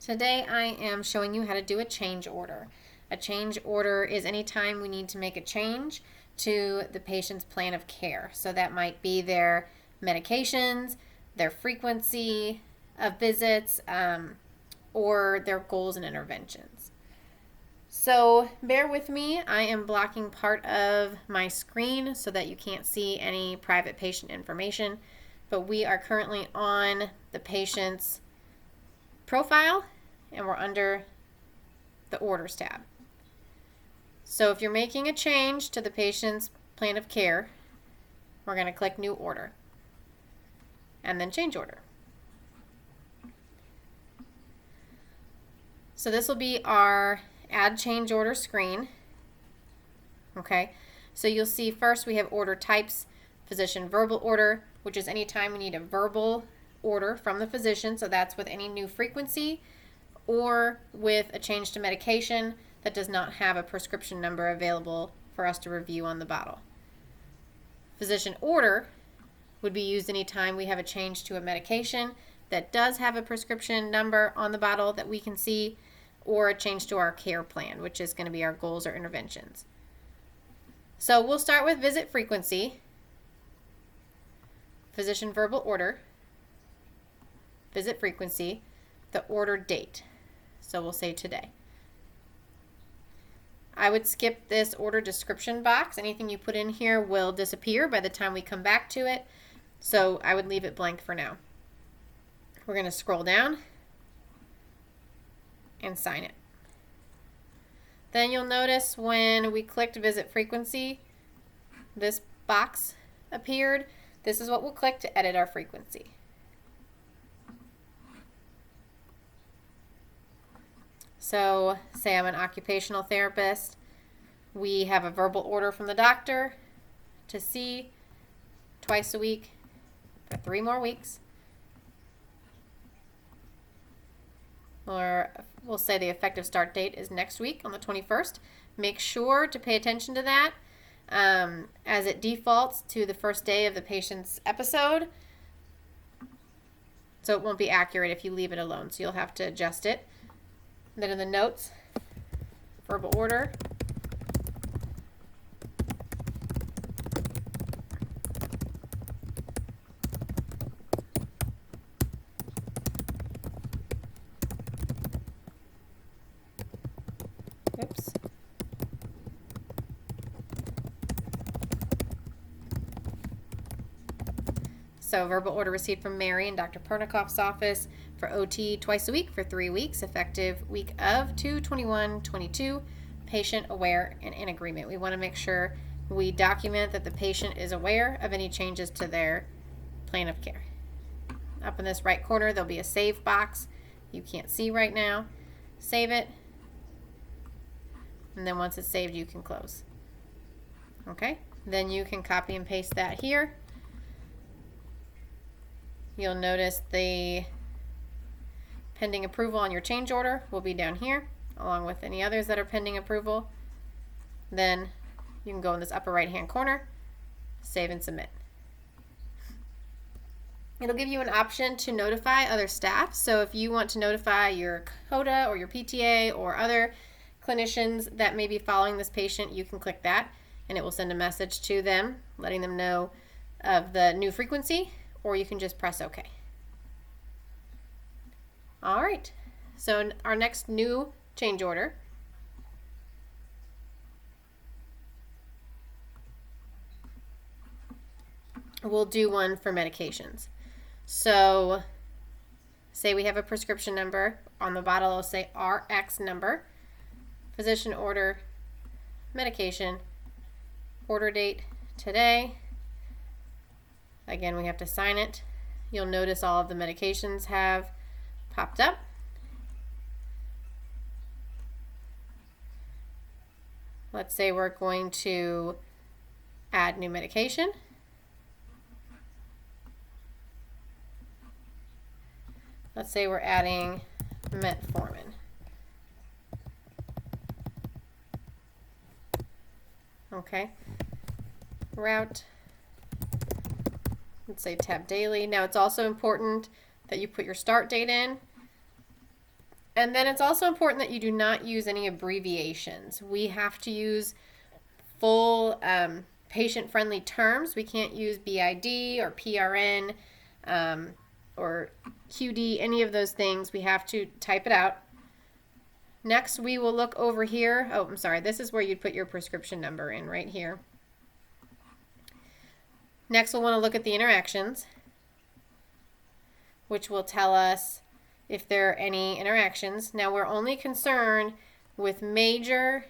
Today I am showing you how to do a change order. A change order is any time we need to make a change to the patient's plan of care. So that might be their medications, their frequency of visits, or their goals and interventions. So bear with me, I am blocking part of my screen so that you can't see any private patient information, but we are currently on the patient's profile and we're under the orders tab. So if you're making a change to the patient's plan of care, we're going to click new order and then change order. So this will be our add change order screen. Okay, so you'll see first we have order types, physician verbal order, which is any time we need a verbal order from the physician, so that's with any new frequency or with a change to medication that does not have a prescription number available for us to review on the bottle. Physician order would be used anytime we have a change to a medication that does have a prescription number on the bottle that we can see, or a change to our care plan, which is going to be our goals or interventions. So we'll start with visit frequency, physician verbal order, visit frequency, the order date. So we'll say today. I would skip this order description box. Anything you put in here will disappear by the time we come back to it. So I would leave it blank for now. We're going to scroll down and sign it. Then you'll notice when we clicked visit frequency, this box appeared. This is what we'll click to edit our frequency. So say I'm an occupational therapist. We have a verbal order from the doctor to see twice a week for 3 more weeks. Or we'll say the effective start date is next week on the 21st. Make sure to pay attention to that as it defaults to the first day of the patient's episode. So it won't be accurate if you leave it alone. So you'll have to adjust it. Then in the notes, verbal order. Oops. So verbal order received from Mary in Dr. Pernikoff's office for OT twice a week for 3 weeks, effective week of 2/21/22. Patient aware and in agreement. We want to make sure we document that the patient is aware of any changes to their plan of care. Up in this right corner, there'll be a save box. You can't see right now. Save it. And then once it's saved, you can close. Okay, then you can copy and paste that here. You'll notice the pending approval on your change order will be down here, along with any others that are pending approval. Then you can go in this upper right hand corner, save and submit. It'll give you an option to notify other staff. So if you want to notify your CODA or your PTA or other clinicians that may be following this patient, you can click that and it will send a message to them letting them know of the new frequency, or you can just press OK. All right, so our next new change order we'll do one for medications. So say we have a prescription number on the bottle, it'll say RX number, physician order, medication, order date today. Again, we have to sign it. You'll notice all of the medications have popped up. Let's say we're going to add new medication. Let's say we're adding metformin. Okay. Route. Let's say tab daily. Now it's also important that you put your start date in And then it's also important that you do not use any abbreviations. We have to use full patient-friendly terms. We can't use BID or PRN or QD, any of those things. We have to type it out. Next, we will look over here. Oh, I'm sorry. This is where you'd put your prescription number in, right here. Next, we'll want to look at the interactions, which will tell us if there are any interactions. Now, we're only concerned with major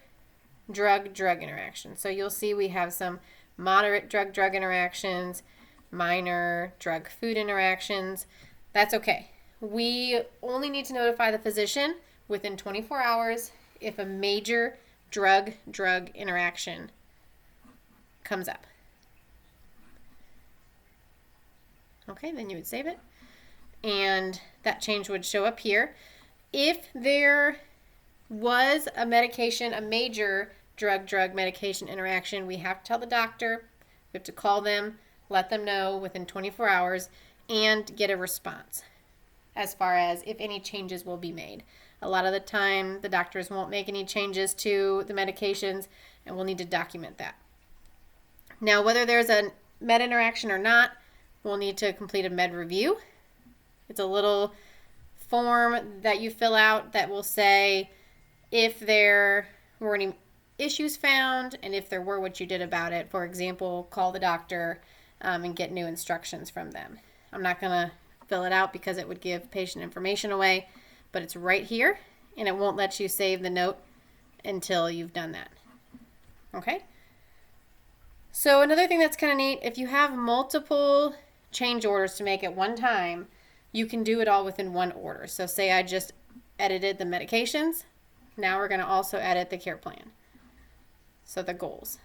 drug-drug interactions. So you'll see we have some moderate drug-drug interactions, minor drug-food interactions. That's okay. We only need to notify the physician within 24 hours if a major drug-drug interaction comes up. Okay, then you would save it. And that change would show up here. If there was a medication, a major drug-drug medication interaction, we have to tell the doctor, we have to call them, let them know within 24 hours, and get a response as far as if any changes will be made. A lot of the time, the doctors won't make any changes to the medications, and we'll need to document that. Now, whether there's a med interaction or not, we'll need to complete a med review. It's a little form that you fill out that will say if there were any issues found and if there were, what you did about it. For example, call the doctor and get new instructions from them. I'm not going to fill it out because it would give patient information away, but it's right here, and it won't let you save the note until you've done that. Okay? So another thing that's kind of neat, if you have multiple change orders to make at one time, you can do it all within one order. So say I just edited the medications. Now we're going to also edit the care plan. So the goals.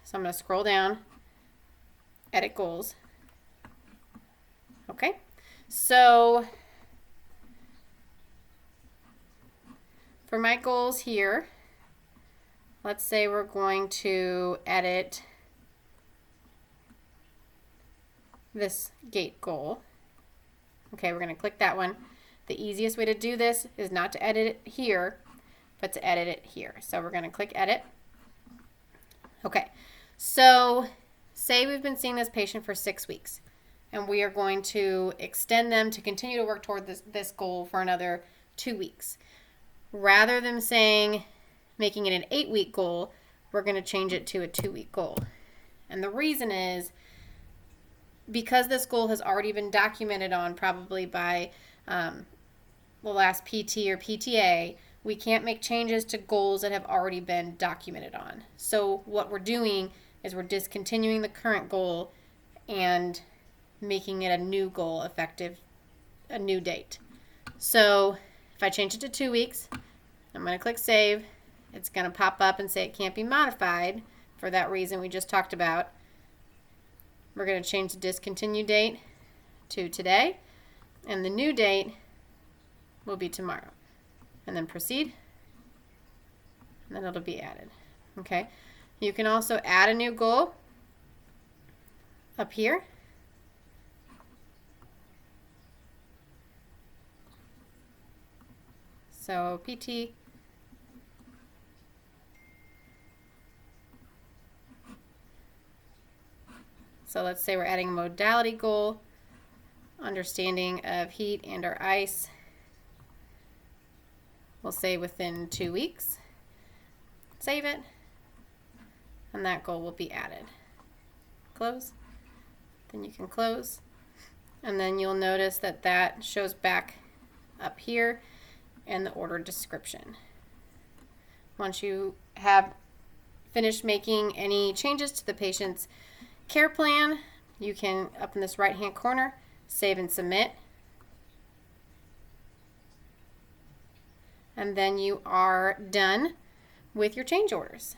So I'm going to scroll down, edit goals. Okay. So for my goals here, let's say we're going to edit this gait goal. Okay, we're going to click that one. The easiest way to do this is not to edit it here, but to edit it here. So we're going to click edit. Okay, so say we've been seeing this patient for 6 weeks, and we are going to extend them to continue to work toward this goal for another 2 weeks. Rather than making it an 8-week goal, we're going to change it to a 2-week goal. And the reason is because this goal has already been documented on probably by the last PT or PTA, we can't make changes to goals that have already been documented on. So what we're doing is we're discontinuing the current goal and making it a new goal effective a new date. So if I change it to 2 weeks, I'm going to click save. It's going to pop up and say it can't be modified for that reason we just talked about. We're going to change the discontinue date to today, and the new date will be tomorrow. And then proceed, and then it'll be added. Okay. You can also add a new goal up here. So PT. So let's say we're adding a modality goal, understanding of heat and or ice. We'll say within 2 weeks. Save it. And that goal will be added. Close. Then you can close. And then you'll notice that that shows back up here in the order description. Once you have finished making any changes to the patient's care plan, you can, up in this right hand corner, save and submit. And then you are done with your change orders.